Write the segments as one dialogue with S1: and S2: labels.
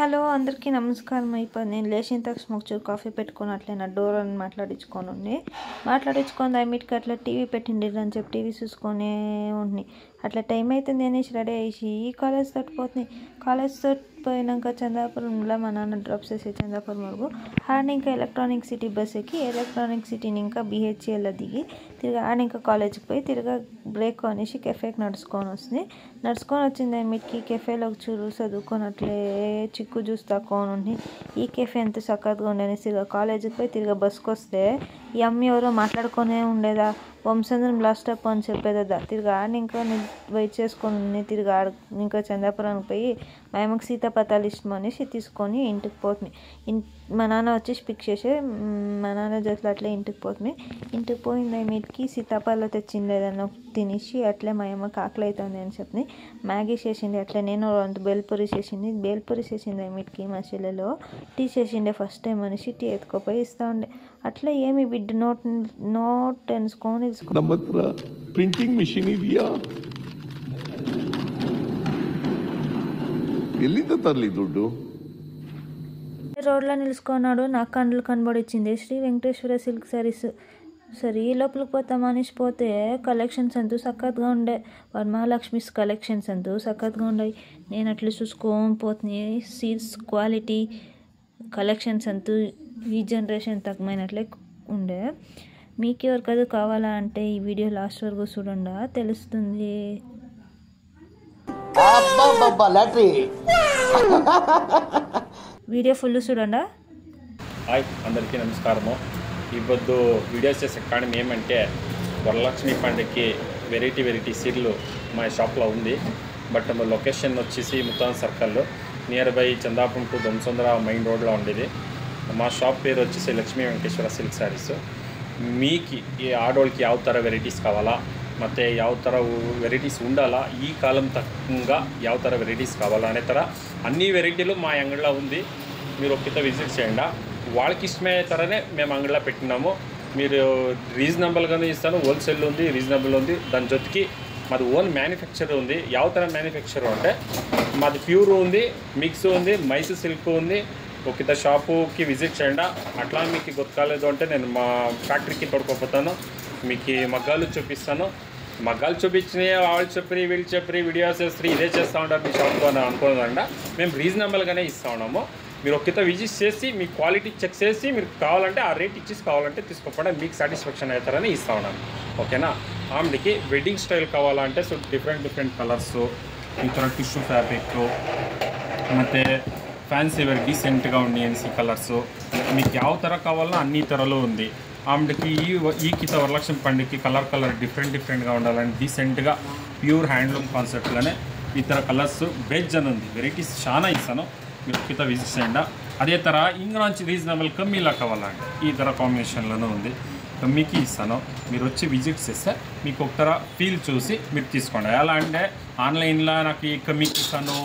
S1: Hello అందరికీ నమస్కారం. ఇప్పుడు నేను లేచిన తర్వాత స్మోక్ చూర్ కాఫీ పెట్టుకొని అట్లే నా డోర్ అని మాట్లాడించుకొని దామిటికి అట్లా టీవీ పెట్టిండి అని చెప్పి టీవీ చూసుకొని ఉండి అట్లా టైం అవుతుంది అనేసి రెడీ అయ్యి కాలేజ్ తట్టిపోతుంది. కాలేజ్ తట్టిపోయినాక చందాపురంలో మా నాన్న డ్రాప్ చేసి చందాపురం వరకు ఆడ ఇంకా ఎలక్ట్రానిక్ సిటీ బస్ ఎక్కి ఎలక్ట్రానిక్ సిటీని ఇంకా బిహెచ్ఎల్లో దిగి తిరిగి ఆడ ఇంకా కాలేజ్కి పోయి తిరిగా బ్రేక్ అనేసి కెఫేకి నడుచుకొని వచ్చింది దామిటికి కెఫేలోకి చూరు చదువుకొని అట్లే చిక్కు జ్యూస్ తక్కువ ఈ కెఫే ఎంత చక్కగా ఉండేసి తిరిగా కాలేజీకి పోయి తిరిగా బస్కి వస్తే ఈ అమ్మ ఎవరో మాట్లాడుకునే ఉండేదా వంశంద్రం లాస్ట్ స్టాప్ అని చెప్పేదా తిరిగా ఆడ ఇంకా వెయిట్ చేసుకొని తిరిగా ఇంకా చందాపురానికి పోయి మా అమ్మకి సీతాపతాలు ఇష్టం అనేసి తీసుకొని ఇంటికి పోతుంది. మా నాన్న వచ్చి పిక్ చేసి మా నాన్న జట్లు అట్లే ఇంటికి పోతుంది. ఇంటికి పోయింది మీటికి సీతాఫలం తెచ్చింది ఏదన్నా తినేసి అట్లే మా అమ్మకి ఆకలి అవుతుంది అని చెప్పింది. మ్యాగీ చేసింది అట్లే నేను అంత బేల్పూరి చేసింది మీటికి మా చెల్లెలో టీ చేసిండే ఫస్ట్ టైం అనేసి టీ ఎత్తుకోపోయి ఇస్తూ ఉండే అట్లా ఏమి బిడ్డ నోట్ ఎన్సుకొని
S2: ಪ್ರಿಂಟಿಂಗ್ ಮಿಷಿನ್ ಇದೆಯಾ ಎಲ್ಲಿಂದ ತರಲಿ ದುಡ್ಡು
S1: రోడ్లో నిలుచుకున్నాడు. నాకు కండ్లు కనబడిచ్చింది శ్రీ వెంకటేశ్వర సిల్క్ సారీస్. సరే లోపలికి పోతాం అనేసి పోతే కలెక్షన్స్ అంటూ సక్కత్గా ఉండే వరమహాలక్ష్మిస్ కలెక్షన్స్ అంటూ సక్కత్గా ఉన్నాయి. నేను అట్లా చూసుకొని పోతుంది సీడ్స్ క్వాలిటీ కలెక్షన్స్ అంటూ ఈ జనరేషన్ తగ్గమైనట్లే ఉండే. మీకు ఎవరికైనా కావాలా అంటే ఈ వీడియో లాస్ట్ వరకు చూడండి తెలుస్తుంది. వీడియో ఫుల్ చూడండి.
S3: హాయ్ అందరికీ నమస్కారము. ఇప్పుడు వీడియోస్ చేసే కారణం ఏమంటే వరలక్ష్మి పండుగకి వెరైటీ సీడ్లు మా షాప్లో ఉంది. బట్ మా లొకేషన్ వచ్చేసి ముత్తాన్ సర్కిల్లో near by Chandapuram to Dommasandra main రోడ్లో ఉండేది. మా షాప్ పేరు వచ్చేసి లక్ష్మీ వెంకటేశ్వర సిల్క్ శారీస్. మీకు ఈ ఆడవాళ్ళకి ಯಾವ ಥರ ವೆರೈಟೀಸ್ కావాలా ಮತ್ತು ಯಾವ ಥರ ವೆರೈಟೀಸ್ ఉండాలా ఈ కాలం తక్కువగా ಯಾವ ಥರ ವೆರೈಟೀస్ కావాలా అనే ಥರ అన్ని వెరైటీలు మా అంగడిలో ఉంది. మీరు ఒక్కసారి విజిట్ చేయండి. వాళ్ళకి ఇష్టమయ్యే ధరనే మేము అంగడిలో పెట్టినాము. మీరు రీజనబుల్గానే ఇస్తాను. హోల్సేల్ ఉంది, రీజనబుల్ ఉంది. దాని జೊತೆಗೆ మాది ఓన్ మ్యానుఫ్యాక్చర్ ఉంది. ಯಾವ ಥರ మ్యానుఫ్యాక్చర్ అంటే మాది ప్యూర్ ఉంది, మిక్స్ ఉంది, మైసూర్ సిల్క్ ఉంది. ఒక షాపుకి విజిట్ చేయండి. అట్లా మీకు గుర్తుకాలేదు అంటే నేను మా ఫ్యాక్టరీకి తోడుకోపోతాను. మీకు మగ్గాలు చూపిస్తాను. మగ్గాలు చూపించినవి వాళ్ళు చెప్పి వీళ్ళు చెప్పి వీడియోస్ వేసి ఇదే చేస్తూ ఉంటారు మీ షాప్లో అని అనుకోదండి. మేము రీజనబుల్గానే ఇస్తూ ఉన్నాము. మీరు ఒక్కతో విజిట్ చేసి మీ క్వాలిటీ చెక్ చేసి మీరు కావాలంటే ఆ రేట్ ఇచ్చేసి కావాలంటే తీసుకోకుండా మీకు సాటిస్ఫాక్షన్ అవుతారని ఇస్తూ ఉన్నాను. ఓకేనా. ఆమెకి వెడ్డింగ్ స్టైల్ కావాలంటే సో డిఫరెంట్ కలర్స్ ఈ ಥರ టిష్యూ ఫ్యాబ్రిక్ ಮತ್ತು ఫ్యాన్సీ వేర్ డీసెంట్గా ఉండి ఎన్సీ కలర్స్ మీకు ಯಾವ ಥರ కావాలో అన్ని ధరలు ఉంది. ఆమెకి ఈ కిత వరలక్ష్మి పండుగకి కలర్ డిఫరెంట్గా ఉండాలని డీసెంట్గా ప్యూర్ హ్యాండ్లూమ్ కాన్సెప్ట్లోనే ఈ ಥರ కలర్స్ బెజ్ అని ఉంది. వెరైటీస్ చాలా ఇస్తాను. మీరు కిత విజిట్ చేయండి. అదే ಥರ ఇంకొంచెం రీజనబుల్ కమ్మీలా కావాలంటే ఈ ಥರ కాంబినేషన్లోనే ఉంది. కమ్మీకి ఇస్తాను. మీరు వచ్చి విజిట్ చేస్తే మీకు ఒక ಥರ ఫీల్ చూసి మీరు తీసుకోండి. ఎలా అంటే ఆన్లైన్లో నాకు ఈ కమ్మీకి ఇస్తాను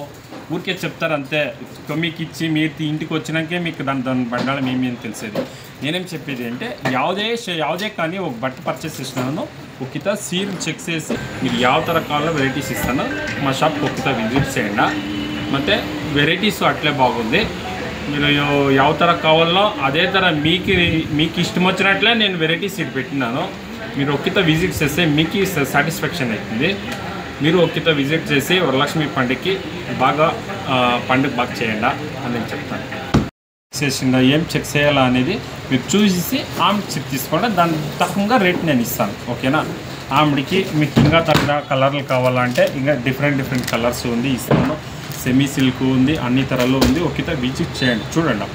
S3: ఊరికే చెప్తారు అంతే. కమ్మీకి ఇచ్చి మీరు ఇంటికి వచ్చినాకే మీకు దాని బండాలం ఏమి అని తెలిసేది. నేనేం చెప్పేది అంటే ಯಾವುದೇ కానీ ఒక బట్ట పర్చేస్ చేసినాను ఒక్కిత సీల్ చెక్ చేసి మీరు ಯಾವ ಥರ కావాలో వెరైటీస్ ఇస్తాను. మా షాప్కి ఒక్కిత విజిట్ చేయండి. ಮತ್ತು వెరైటీస్ అట్లే బాగుంది. మీరు ಯಾವ ಥರ కావాలో అదే ಥರ మీకు ఇష్టం వచ్చినట్లే నేను వెరైటీస్ ఇటు పెట్టినాను. మీరు ఒక్కిత విజిట్ చేస్తే మీకు సాటిస్ఫాక్షన్ అవుతుంది. మీరు ఒక్కిత విజిట్ చేసి వరలక్ష్మి పండుగకి పండుగ బాగా చేయండి అని నేను చెప్తాను. చేసిందా ఏం చెక్ చేయాలా అనేది మీరు చూసి ఆమె చెక్ తీసుకోండి. దాని తక్కువగా రేట్ నేను ఇస్తాను. ఓకేనా. ఆమెకి మీకు ఇంకా తగ్గ కలర్లు కావాలంటే ఇంకా డిఫరెంట్ కలర్స్ ఉంది ఇస్తాను. సెమీ సిల్క్ ఉంది, అన్ని ధరలు ఉంది. ఒక్కిత విజిట్ చేయండి చూడండి.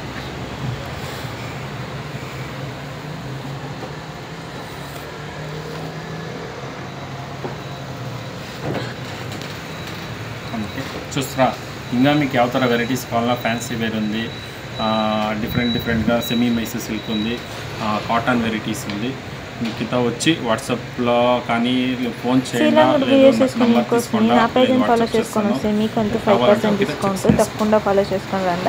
S3: చూస్తారా ఇంకా మీకు ಯಾವ ಥರ వెరైటీస్ కావాలన్నా ఫ్యాన్సీ వేర్ ఉంది, డిఫరెంట్గా సెమీ మైసూర్ సిల్క్ ఉంది, కాటన్ వెరైటీస్ ఉంది. మీకు ఇత వచ్చి వాట్సాప్లో కానీ ఫోన్ చేయండి.
S1: నా పేజ్ని ఫాలో చేసుకొని వస్తే మీకు అంతా 5% డిస్కౌంట్ తప్పకుండా ఫాలో చేసుకొని రండి.